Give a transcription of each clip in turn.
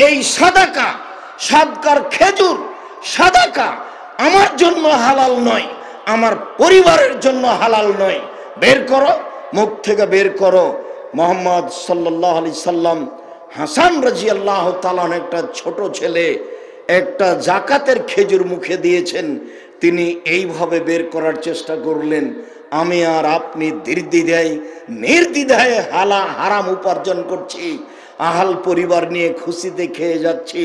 এই সাদাকা, সাদকার খেজুর সাদাকা আমার জন্য হালাল নয়, আমার পরিবারের জন্য হালাল নয়। বের করো, মুখ থেকে বের করো। মুহাম্মদ সাল্লাল্লাহু আলাইহি সাল্লাম হাসান রাদিয়াল্লাহু তাআলা একটা ছোট ছেলে একটা জাকাতের খেজুর মুখে দিয়েছেন, তিনি এইভাবে বের করার চেষ্টা করলেন। আমি আর আপনি নির্দ্বিধায় হারাম উপার্জন করছি, আহাল পরিবার নিয়ে খুশিতে খেয়ে যাচ্ছি।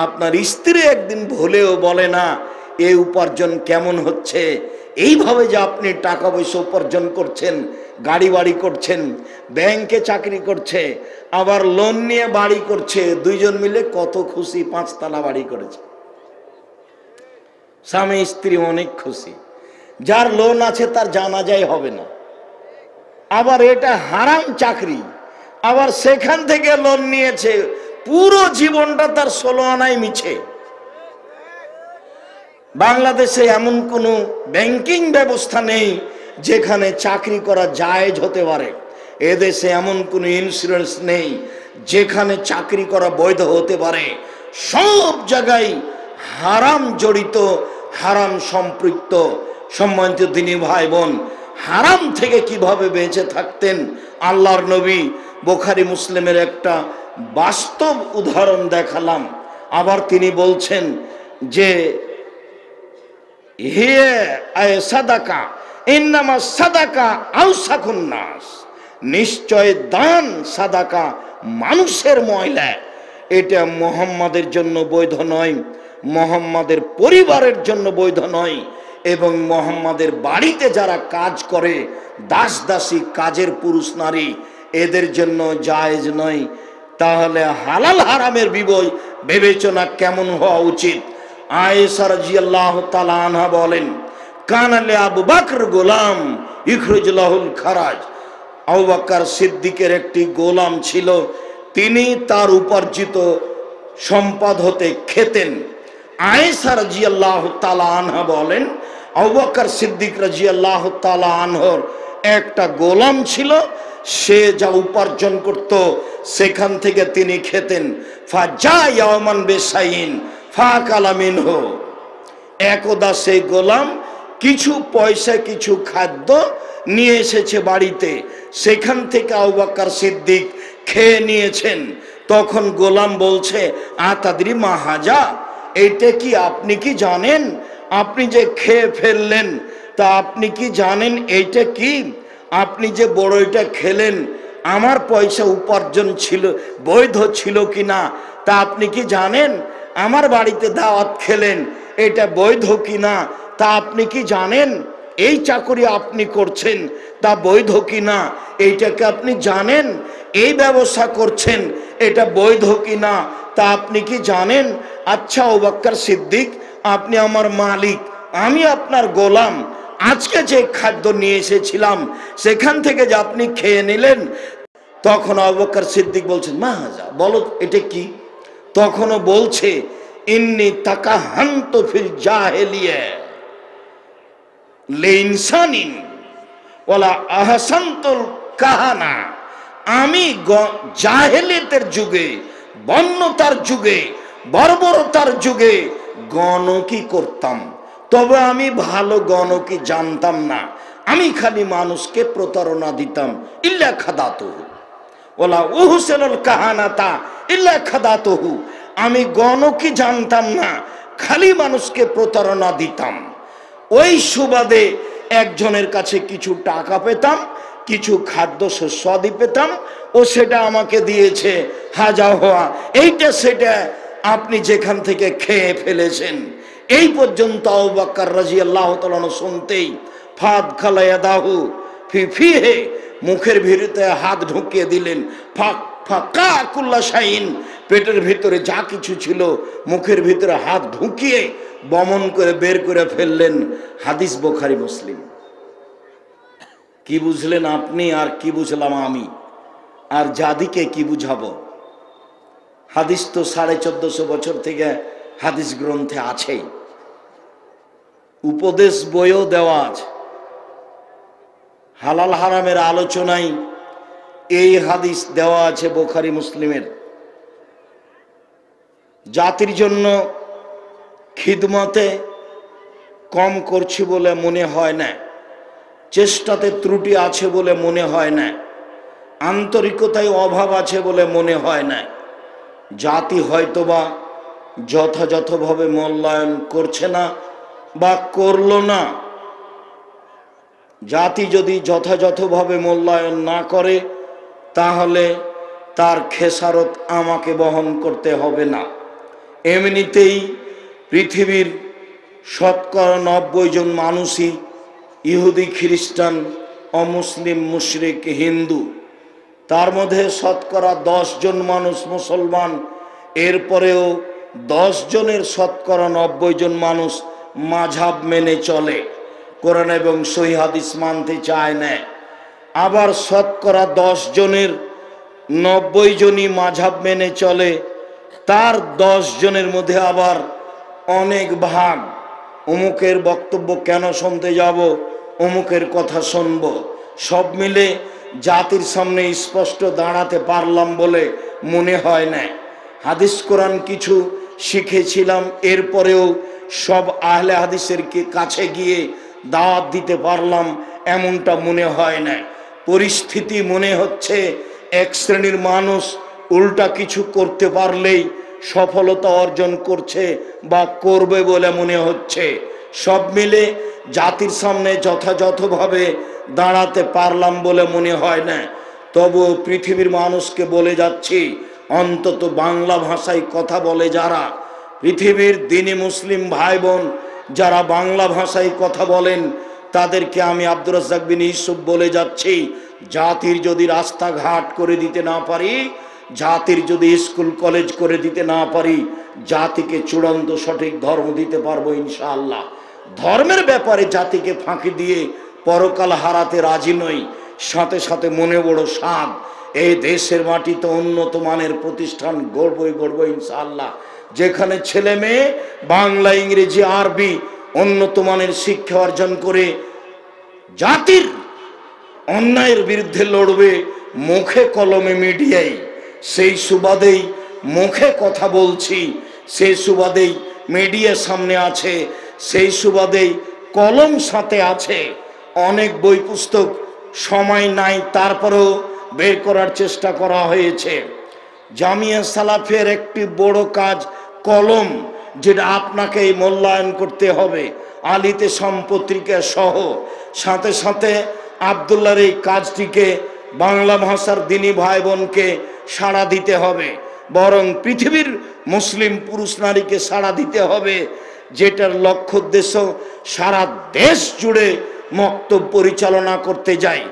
আপনার স্ত্রী একদিন ভুলেও বলে না এই উপার্জন কেমন হচ্ছে। এইভাবে যে আপনি টাকা পয়সা উপার্জন করছেন, গাড়ি বাড়ি করছেন, ব্যাংকে চাকরি করছে, আবার লোন নিয়ে বাড়ি করছে, দুইজন মিলে কত খুশি, 5 তলা বাড়ি করেছে। স্বামী স্ত্রী অনেক খুশি। যার লোন আছে তার জানাজাই হবে না। আবার এটা হারাম চাকরি, আবার সেখান থেকে লোন নিয়েছে, পুরো জীবনটা তার 16 আনায় মিছে। বাংলাদেশে এমন কোনো ব্যাংকিং ব্যবস্থা নেই যেখানে চাকরি করা জায়েজ হতে পারে। এদেশে এমন কোনো ইন্স্যুরেন্স নেই যেখানে চাকরি করা বৈধ হতে পারে। সব জায়গায় হারাম জড়িত, হারাম সম্পৃক্ত। সম্মানিত দিনী ভাই বোন, হারাম থেকে কিভাবে বেঁচে থাকতেন আল্লাহর নবী বুখারী মুসলিমের একটা বাস্তব উদাহরণ দেখালাম। আবার তিনি বলছেন যে সাদাকা ইন্নামা সাদাকা আউসাকুন নাস, নিশ্চয় দান সাদাকা মানুষের ময়লা। এটা মুহাম্মাদের জন্য বৈধ নয়, মুহাম্মাদের পরিবারের জন্য বৈধ নয়, এবং মুহাম্মাদের বাড়িতে যারা কাজ করে দাস দাসী কাজের পুরুষ নারী এদের জন্য জায়েজ নয়। তাহলে হালাল হারামের বিবেচনা কেমন হওয়া উচিত? আয়েশা রাদিয়াল্লাহু তাআলা আনহা বলেন, কানালে আবু বকর গোলাম ইখরুজ লাহুল খারাজ। আবু বকর সিদ্দিকের একটি গোলাম ছিল, তিনি তার উপার্জিত সম্পদ হতে খেতেন। আয়েশা রাদিয়াল্লাহু তাআলা আনহা বলেন, আবু বকর সিদ্দিক রাদিয়াল্লাহু তাআলা আনহর একটা গোলাম ছিল, সে যা উপার্জন করত সেখান থেকে তিনি খেতেন। ফাজা ইয়াওমান বিসাইন ফাকালা মিনহু, একদা সেই গোলাম কিছু পয়সা কিছু খাদ্য নিয়ে এসেছে বাড়িতে, সেখান থেকে আবু বকর সিদ্দিক খেয়ে নিয়েছেন। তখন গোলাম বলছে, আতাদরি মা হাজা, এইটা কি আপনি কি জানেন? আপনি যে খেয়ে ফেললেন, তা আপনি কি জানেন এইটা কি? আপনি যে বড়ইটা খেলেন, আমার পয়সা উপার্জন ছিল, বৈধ ছিল কিনা তা আপনি কি জানেন? আমার বাড়িতে দাওয়াত খেলেন, এটা বৈধ কিনা তা আপনি কি জানেন? এই চাকরি আপনি করছেন তা বৈধ কিনা এইটাকে আপনি জানেন? এই ব্যবসা করছেন এটা বৈধ কিনা তা আপনি কি জানেন? আচ্ছা আবু বকর সিদ্দিক, আপনি আমার মালিক, আমি আপনার গোলাম, আজকে যে খাদ্য নিয়ে এসেছিলাম সেখান থেকে যে আপনি খেয়ে নিলেন। তখন আবু বকর সিদ্দিক বলছেন, মা হাজা, বলো এটা কি? তখনও বলছে, ইন্নী তাকাহান্তু ফিল জাহেলিয়া লিনসানিন ওয়ালা আহসানতুল কাহানা, আমি জাহেলিয়াতের যুগে, বন্যতার যুগে, বর্বরতার যুগে গণকি করতাম, তবে আমি ভালো গণকি জানতাম না। আমি খালি মানুষকে প্রতারণা দিতাম। ইল্লা খাদাতুহু ওয়ালা উহসিনুল কাহানাতা ইল্লা খাদাতুহু, আমি গণকি জানতাম না, খালি মানুষকে প্রতারণা দিতাম। ওই সুবাদে একজনের কাছে কিছু টাকা পেতাম, কিছু খাদ্য শস্যাদি পেতাম, ও সেটা আমাকে দিয়েছে, হাজা হওয়া এইটা সেটা আপনি যেখান থেকে খেয়ে ফেলেছেন। এই পর্যন্ত আবু বকর রাদিয়াল্লাহু তাআলা শুনতেই ফাদ খালায়াদাহু ফি ফিহে, মুখের ভিতরে হাত ঢুকিয়ে দিলেন। ফাকা কুল্লা শাইন, পেটের ভিতরে যা কিছু ছিল মুখের ভিতরে হাত ঢুকিয়ে বমন করে বের করে ফেললেন। হাদিস বুখারী মুসলিম। কি বুঝলেন আপনি আর কি বুঝলাম আমি, আর জাদিকে কি বুঝাবো? হাদিস তো 1450 বছর থেকে হাদিস গ্রন্থে আছেই, উপদেশ বইও দেওয়া আছে। হালাল হারামের আলোচনায় এই হাদিস দেওয়া আছে বুখারী মুসলিমের। জাতির জন্য খিদমতে কম করছি বলে মনে হয় না, চেষ্টাতে ত্রুটি আছে বলে মনে হয় না, আন্তরিকতায় অভাব আছে বলে মনে হয় না। জাতি হয়তোবা যথাযথভাবে মূল্যায়ন করছে না বা করলো না। জাতি যদি যথাযথভাবে মূল্যায়ন না করে তাহলে তার খেসারত আমাকে বহন করতে হবে না। এমনিতেই পৃথিবীর শতকরা 90 জন মানুষই ইহুদি, খ্রিস্টান, অমুসলিম, মুশরিক, হিন্দু। তার মধ্যে শতকরা 10 জন মানুষ মুসলমান। এরপরেও 10 জনের শতকরা 90 জন মানুষ মাযহাব মেনে চলে, কোরআন এবং সহিহ হাদিস মানতে চায় না। আবার শতকরা 10 জনের 90 জনই মাযহাব মেনে চলে, তার 10 জনের মধ্যে আবার অনেক ভাগ। অমুকের বক্তব্য কেন শুনতে যাব, অমুকের কথা শুনব। সব মিলে জাতির সামনে স্পষ্ট দাঁড়াতে পারলাম বলে মনে হয় না। হাদিস কোরআন কিছু শিখেছিলাম, এরপরেও সব আহলে হাদিসের কাছে গিয়ে দাওয়াত দিতে পারলাম এমনটা মনে হয় না। পরিস্থিতি মনে হচ্ছে এক শ্রেণীর মানুষ উল্টা কিছু করতে পারলেই সফলতা অর্জন করছে বা করবে বলে মনে হচ্ছে। সব মিলে জাতির সামনে যথাযথভাবে দাঁড়াতে পারলাম বলে মনে হয় না। তবু পৃথিবীর মানুষকে বলে যাচ্ছি, অন্তত বাংলা ভাষায় কথা বলে যারা, পৃথিবীর দ্বীনি মুসলিম ভাই বোন যারা বাংলা ভাষায় কথা বলেন, তাদেরকে আমি আব্দুর রাজ্জাক বিন ইউসুফ বলে যাচ্ছি, জাতির যদি রাস্তাঘাট করে দিতে না পারি, জাতির যদি স্কুল কলেজ করে দিতে না পারি, জাতিকে চূড়ান্ত সঠিক ধর্ম দিতে পারবো ইনশাআল্লাহ। ধর্মের ব্যাপারে জাতিকে ফাঁকি দিয়ে পরকাল হারাতে রাজি নই। সাথে সাথে মনে বড় সাধ, এই দেশের মাটিতে উন্নত মানের প্রতিষ্ঠান গড়বই ইনশাআল্লাহ, যেখানে ছেলে মেয়ে বাংলা, ইংরেজি, আরবি উন্নত মানের শিক্ষা অর্জন করে জাতির অন্যায়ের বিরুদ্ধে লড়বে মুখে কলমে মিডিয়ায়। সেই সুবাদেই মুখে কথা বলছি, সেই সুবাদেই মিডিয়া সামনে আছে, সেই সুবাদেই কলম সাথে আছে। অনেক বই পুস্তক সময় নাই, তারপরেও বের করার চেষ্টা করা হয়েছে। জামিয়া সালাফিয়ার একটি বড় কাজ কলম, যেটা আপনাকে মূল্যায়ন করতে হবে, আলিতে সম্পত্রিকা সহ। সাথে সাথে আব্দুল্লাহর এই কাজটিকে বাংলা ভাষার দ্বীনি ভাই বোনকে সাড়া দিতে হবে, বরং পৃথিবীর মুসলিম পুরুষ নারীকে সাড়া দিতে হবে, যেটার লক্ষ্য উদ্দেশ্য সারা দেশ জুড়ে মক্তব পরিচালনা করতে চাই।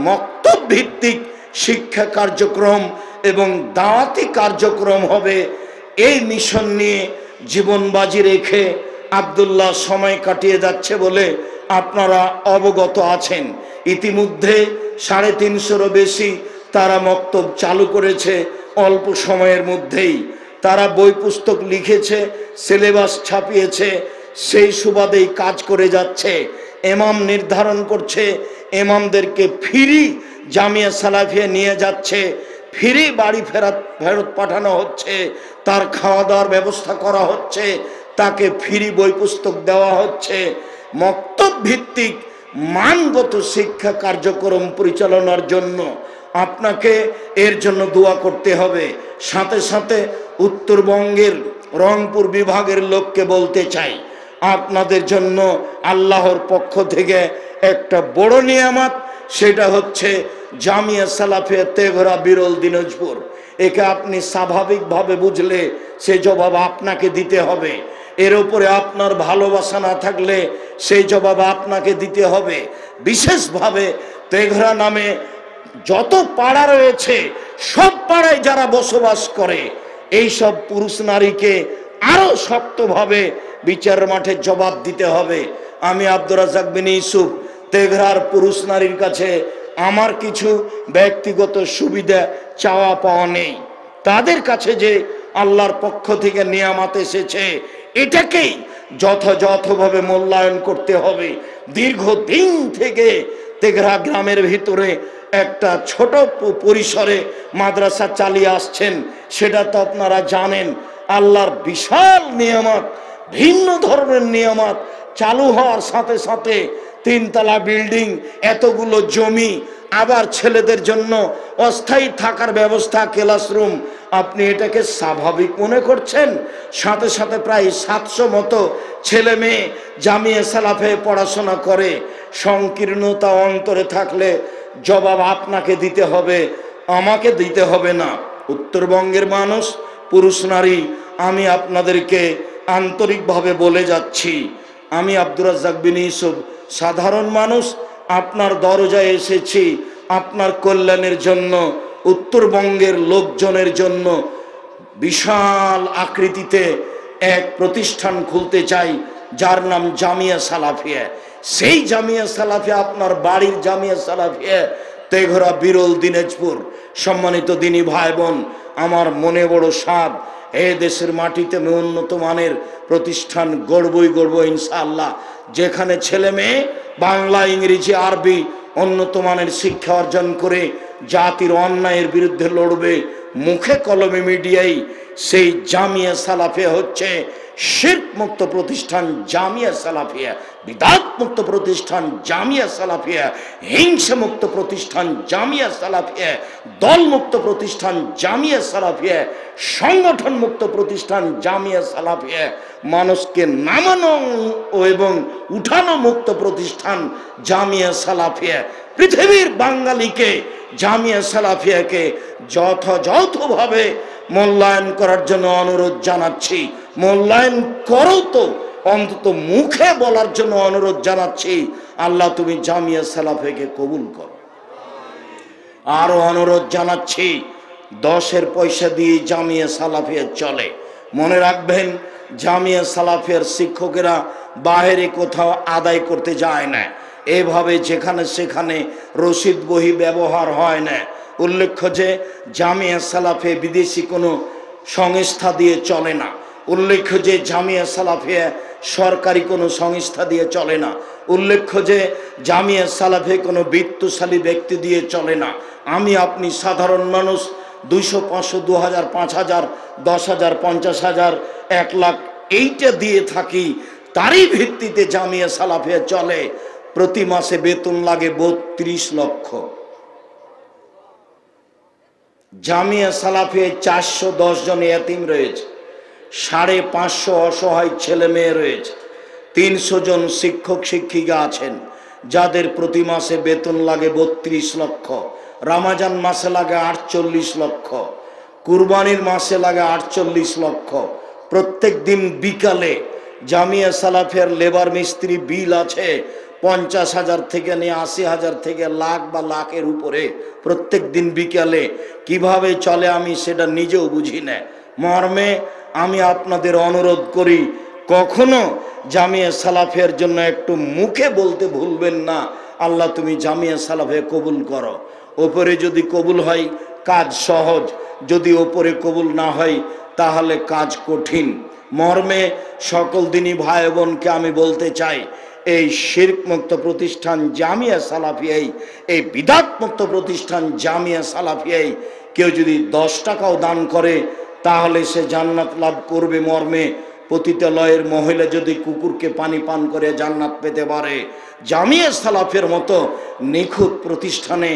মক্তব ভিত্তিক শিক্ষা কার্যক্রম এবং দাওয়াতি কার্যক্রম হবে। এই মিশন নিয়ে জীবন বাজি রেখে আব্দুল্লাহ সময় কাটিয়ে যাচ্ছে বলে আপনারা অবগত আছেন। ইতিমধ্যে 350-এরও বেশি তারা মক্তব চালু করেছে অল্প সময়ের মধ্যেই। তারা বই পুস্তক লিখেছে, সিলেবাস ছাপিয়েছে, সেই সুবাদেই কাজ করে যাচ্ছে। ইমাম নির্ধারণ করছে, ইমামদেরকে ফ্রি জামিয়া সালাফিয়া নিয়ে যাচ্ছে, ফ্রি বাড়ি ফেরত পাঠানো হচ্ছে, তার খাওয়া দাওয়ার ব্যবস্থা করা হচ্ছে, তাকে ফ্রি বই পুস্তক দেওয়া হচ্ছে। মক্তব ভিত্তিক মানগত শিক্ষা কার্যক্রম পরিচালনার জন্য আপনাকে এর জন্য দোয়া করতে হবে। সাথে সাথে উত্তরবঙ্গের রংপুর বিভাগের লোককে বলতে চাই, আপনাদের জন্য আল্লাহর পক্ষ থেকে একটা বড় নিয়ামত, সেটা হচ্ছে জামিয়া সালাফিয়া তেঘরা বিরল দিনাজপুর। একে আপনি স্বাভাবিকভাবে বুঝলে সে জবাব আপনাকে দিতে হবে। এর উপরে আপনার ভালোবাসা না থাকলে সেই জবাব আপনাকে দিতে হবে। বিশেষভাবে তেঘরা নামে যত পাড়া রয়েছে, সব পাড়ায় যারা বসবাস করে, এই সব পুরুষ নারীকে আরো শক্তভাবে বিচার মাঠে জবাব দিতে হবে। আমি আব্দুর রাজ্জাক বিন ইউসুফ তেঘরার পুরুষ নারীর কাছে আমার কিছু ব্যক্তিগত সুবিধা চাওয়া পাওয়া নেই। তাদের কাছে যে আল্লাহর পক্ষ থেকে নিয়ামত এসেছে, এটাকেই যথাযথভাবে মূল্যায়ন করতে হবে। দীর্ঘদিন থেকে তেঘরা গ্রামের ভিতরে একটা ছোট পরিসরে মাদ্রাসা চালিয়ে আসছেন, সেটা তো আপনারা জানেন। আল্লাহর বিশাল নিয়ামত, ভিন্ন ধরনের নিয়ামত চালু হওয়ার সাথে সাথে 3 তলা বিল্ডিং, এতগুলো জমি, আবার ছেলেদের জন্য অস্থায়ী থাকার ব্যবস্থা, ক্লাসরুম, আপনি এটাকে স্বাভাবিক মনে করছেন? সাথে সাথে প্রায় 700 মতো ছেলে মেয়ে জামিয়া সালাফে পড়াশোনা করে। সংকীর্ণতা অন্তরে থাকলে জবাব আপনাকে দিতে হবে, আমাকে দিতে হবে না। উত্তরবঙ্গের মানুষ, পুরুষ নারী, আমি আপনাদেরকে আন্তরিকভাবে বলে যাচ্ছি, আমি আব্দুর রাজ্জাক বিন ইউসুফ সাধারণ মানুষ, আপনার দরজায় এসেছি আপনার কল্যাণের জন্য, উত্তরবঙ্গের লোকজনের জন্য বিশাল আকৃতিতে এক প্রতিষ্ঠান খুলতে চাই, যার নাম জামিয়া সালাফিয়া। সেই জামিয়া সালাফিয়া আপনার বাড়ির জামিয়া সালাফিয়া, তেঘরা, বিরল, দিনাজপুর। সম্মানিত দিনী ভাই বোন, আমার মনে বড় সাধ, এ দেশের মাটিতে আমি উন্নত মানের প্রতিষ্ঠান গড়বই গড়ব ইনশাআল্লাহ, যেখানে ছেলে মেয়ে বাংলা, ইংরেজি, আরবি উন্নত মানের শিক্ষা অর্জন করে জাতির অন্যায়ের বিরুদ্ধে লড়বে মুখে কলমে মিডিয়ায়। সেই জামিয়া সালাফিয়া হচ্ছে শিরক মুক্ত প্রতিষ্ঠান জামিয়া সালাফিয়া, বিদআত মুক্ত প্রতিষ্ঠান জামিয়া সালাফিয়া, হিংসা মুক্ত প্রতিষ্ঠান জামিয়া সালাফিয়া, দল মুক্ত প্রতিষ্ঠান জামিয়া সালাফিয়া, সংগঠন মুক্ত প্রতিষ্ঠান জামিয়া সালাফিয়া, মানুষকে নামানো এবং উঠানো মুক্ত প্রতিষ্ঠান জামিয়া সালাফিয়া। পৃথিবীর বাঙালিকে জামিয়া সালাফিয়াকে যথাযথভাবে মূল্যায়ন করার জন্য অনুরোধ জানাচ্ছি। মূল্যায়ন করো তো, অন্তত মুখে বলার জন্য অনুরোধ জানাচ্ছি, আল্লাহ তুমি জামিয়া সালাফিয়াকে কবুল করো। আরো অনুরোধ জানাচ্ছি, 10-এর পয়সা দিয়ে জামিয়া সালাফিয়া চলে। মনে রাখবেন, জামিয়া সালাফিয়ার শিক্ষকেরা বাইরে কোথাও আদায় করতে যায় না, এভাবে যেখানে সেখানে রসিদ বহি ব্যবহার হয় না। উল্লেখ্য যে জামিয়া সালাফিয়া বিদেশি কোনো সংস্থা দিয়ে চলে না। উল্লেখ্য যে জামিয়া সালাফিয়া সরকারি কোনো সংস্থা দিয়ে চলে না। উল্লেখ্য যে জামিয়া সালাফিয়া কোনো বিত্তশালী ব্যক্তি দিয়ে চলে না। আমি আপনি সাধারণ মানুষ 200, 500, 2000, 5000, 10,000, 50,000, 1 লাখ এইটা দিয়ে থাকি, তারই ভিত্তিতে জামিয়া সালাফিয়া চলে। প্রতি মাসে বেতন লাগে 32 লক্ষ। জামিয়া সালাফিয়ায় 410 জন এতিম রয়েছে, 550 অসহায় ছেলে মেয়ে রয়েছে, 300 জন শিক্ষক শিক্ষিকা আছেন, যাদের প্রতি মাসে বেতন লাগে 32 লক্ষ। রমজান মাসে লাগে 48 লক্ষ, কুরবানির মাসে লাগে 48 লক্ষ। প্রত্যেক দিন বিকালে জামিয়া সালাফিয়ার লেবার মিস্ত্রি বিল আছে 50,000 থেকে নিয়ে 80,000 থেকে লাখ বা লাখের উপরে। প্রত্যেক দিন বিকালে কিভাবে চলে আমি সেটা নিজেও বুঝি না। মর্মে আমি আপনাদের অনুরোধ করি, কখনো জামিয়া সালাফিয়ার জন্য একটু মুখে বলতে ভুলবেন না, আল্লাহ তুমি জামিয়া সালাফিয়া কবুল করো। ওপরে যদি কবুল হয় কাজ সহজ, যদি ওপরে কবুল না হয় তাহলে কাজ কঠিন। মর্মে সকল দিনী ভাই বোনকে আমি বলতে চাই, এই শিরক মুক্ত প্রতিষ্ঠান জামিয়া সালাফিয়াই, এই বিদআত মুক্ত প্রতিষ্ঠান জামিয়া সালাফিয়াই কেউ যদি 10 টাকাও দান করে তাহলে সে জান্নাত লাভ করবে। মর্মে পতিতালয়ের মহিলা যদি কুকুরকে পানি পান করে জান্নাত পেতে পারে, জামিয়া সালাফের মতো নিখুঁত প্রতিষ্ঠানে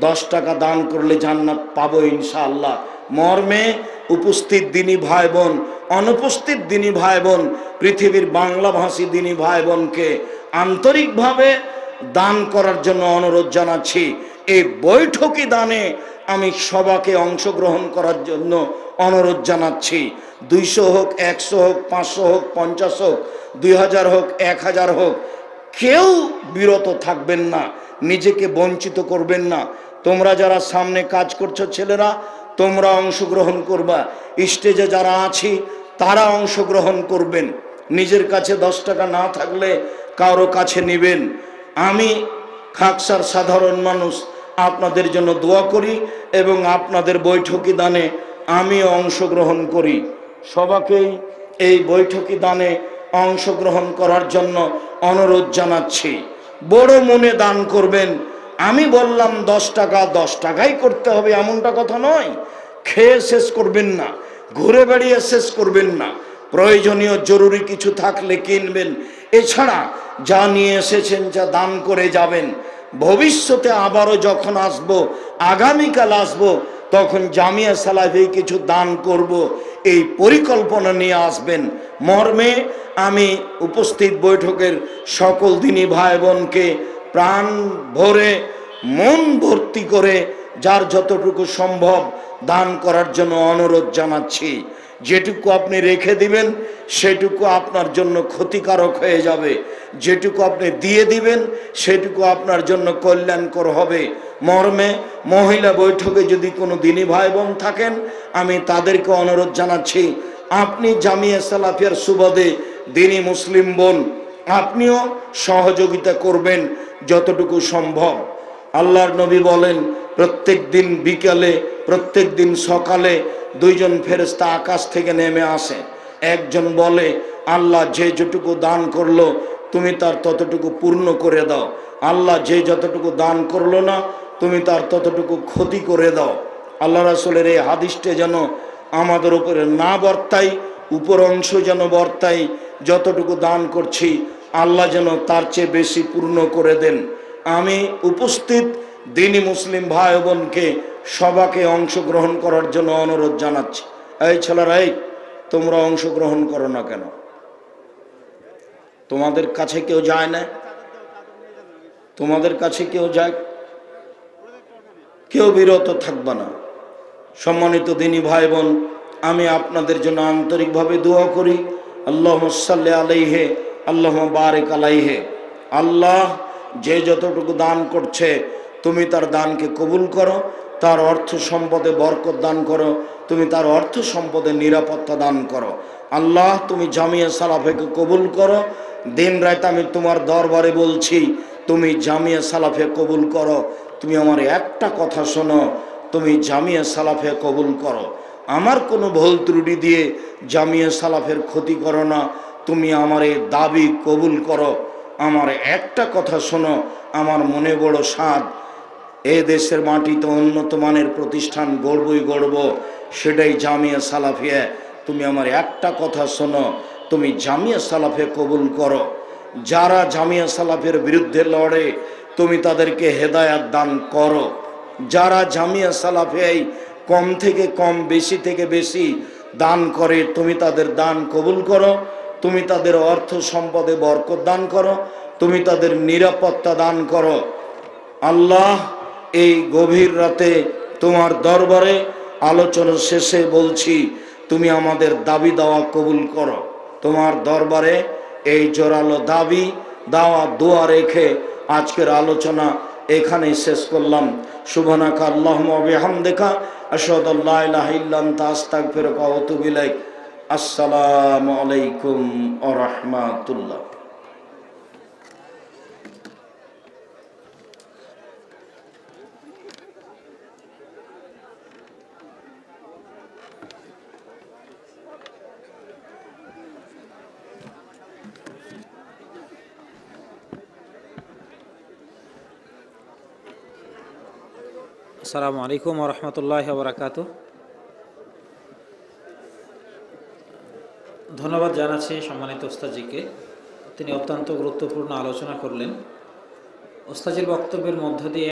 10 টাকা দান করলে জান্নাত পাবো ইনশাআল্লাহ। মর্মে উপস্থিত দিনী ভাই বোন, অনুপস্থিত দিনী ভাই বোন, পৃথিবীর বাংলাভাষী দিনী ভাই বোনকে আন্তরিকভাবে দান করার জন্য অনুরোধ জানাচ্ছি। এই বৈঠকি দানে আমি সবাইকে অংশগ্রহণ করার জন্য অনুরোধ জানাচ্ছি। 200 হোক, 100 হোক, 500 হোক, 50 হোক, 2000 হোক, 1000 হোক, কেউ বিরত থাকবেন না, নিজেকে বঞ্চিত করবেন না। তোমরা যারা সামনে কাজ করছো ছেলেরা, তোমরা অংশগ্রহণ করবা। স্টেজে যারা আছি তারা অংশগ্রহণ করবেন। নিজের কাছে 10 টাকা না থাকলে কারো কাছে নেবেন। আমি খাকসার সাধারণ মানুষ, আপনাদের জন্য দোয়া করি এবং আপনাদের বৈঠকি দানে আমিও অংশগ্রহণ করি। সবাইকেই এই বৈঠকি দানে অংশগ্রহণ করার জন্য অনুরোধ জানাচ্ছি। বড় মনে দান করবেন। আমি বললাম 10 টাকা 10 টাকাই করতে হবে এমনটা কথা নয়। খেয়ে শেষ করবেন না, ঘুরে বেড়িয়ে শেষ করবেন না। প্রয়োজনীয় জরুরি কিছু থাকলে কিনবেন, এছাড়া যা নিয়ে এসেছেন যা দান করে যাবেন। ভবিষ্যতে আবারও যখন আসব, আগামীকাল আসব, তখন জামিয়া সালাফি কিছু দান করব, এই পরিকল্পনা নিয়ে আসবেন। মর্মে আমি উপস্থিত বৈঠকের সকল দিনী ভাই বোনকে প্রাণ ভরে মন ভর্তি করে যার যতটুকু সম্ভব দান করার জন্য অনুরোধ জানাচ্ছি। যেটুকু আপনি রেখে দিবেন সেটুকু আপনার জন্য ক্ষতিকারক হয়ে যাবে, যেটুকু আপনি দিয়ে দিবেন সেটুকু আপনার জন্য কল্যাণকর হবে। মর্মে মহিলা বৈঠকে যদি কোনো দিনী ভাই বোন থাকেন, আমি তাদেরকে অনুরোধ জানাচ্ছি, আপনি জামিয়া সালাফিয়ার সুবাদে দিনী মুসলিম বোন আপনিও সহযোগিতা করবেন যতটুকু সম্ভব। আল্লাহর নবী বলেন, প্রত্যেক দিন বিকালে প্রত্যেক দিন সকালে দুইজন ফেরেশতা আকাশ থেকে নেমে আসে। একজন বলে, আল্লাহ যে যতটুকু দান করলো তুমি তার ততটুকু পূর্ণ করে দাও, আল্লাহ যে যতটুকু দান করলো না তুমি তার ততটুকু ক্ষতি করে দাও। আল্লাহ রাসূলের এই হাদিসটা যেন আমাদের উপরে না বর্তায়, উপর অংশ যেন বর্তায়, যতটুকু দান করছি আল্লাহ যেন তার চেয়ে বেশি পূর্ণ করে দেন। আমি উপস্থিত দিনী মুসলিম ভাই বোনকে সবাকে অংশগ্রহণ করার জন্য অনুরোধ জানাচ্ছি। এই ছেলেরা, এই তোমরা অংশগ্রহণ করো না কেন? তোমাদের কাছে কেউ যায় না? তোমাদের কাছে কেউ যায়? কেউ বিরত থাকবে না। সম্মানিত দিনী ভাই বোন, আমি আপনাদের জন্য আন্তরিকভাবে দোয়া করি। আল্লাহুম্মা সাল্লি আলাইহি আল্লাহুম্মা বারিক আলাইহি। আল্লাহ যে যতটুকু দান করছে তুমি তার দানকে কবুল করো, তার অর্থ সম্পদে বরকত দান করো, তুমি তার অর্থ সম্পদে নিরাপত্তা দান করো। আল্লাহ তুমি জামিয়া সালাফিকে কবুল করো। দিন রাত আমি তোমার দরবারে বলছি, তুমি জামিয়া সালাফে কবুল করো। তুমি আমার একটা কথা শোনো, তুমি জামিয়া সালাফে কবুল করো। আমার কোনো ভুল ত্রুটি দিয়ে জামিয়া সালাফের ক্ষতি করো না, তুমি আমার এই দাবি কবুল করো। আমার একটা কথা শোনো, আমার মনে বড় সাধ, এ দেশের মাটিতে উন্নত মানের প্রতিষ্ঠান গড়বই গড়ব, সেটাই জামিয়া সালাফিয়া। তুমি আমার একটা কথা শোনো, তুমি জামিয়া সালাফে কবুল করো। যারা জামিয়া সালাফের বিরুদ্ধে লড়ে তুমি তাদেরকে হেদায়াত দান করো। যারা জামিয়া সালাফিয়ায় কম থেকে কম বেশি থেকে বেশি দান করে তুমি তাদের দান কবুল করো। তুমি তাদের অর্থ সম্পদে বরকত দান করো, তুমি তাদের নিরাপত্তা দান করো। আল্লাহ এই গভীর রাতে তোমার দরবারে আলোচনা শেষে বলছি, তুমি আমাদের দাবি দাওয়া কবুল করো। তোমার দরবারে এই জোরালো দাবি দাওয়া দোয়া রেখে আজকের আলোচনা এখানেই শেষ করলাম। সুবহানাকা আল্লাহুম্মা ওয়া বিহামদিকা আশহাদু আল্লা ইলাহা ইল্লা আনতা আস্তাগফিরুকা ওয়া আতুবু ইলাইক। আসসালামু আলাইকুম ওয়া রাহমাতুল্লাহ। আসসালামু আলাইকুম ওয়া রাহমাতুল্লাহি ওয়া বারাকাতুহু। ধন্যবাদ জানাচ্ছি সম্মানিত ওস্তাদজিকে, তিনি অত্যন্ত গুরুত্বপূর্ণ আলোচনা করলেন। ওস্তাদজির বক্তব্যের মধ্য দিয়ে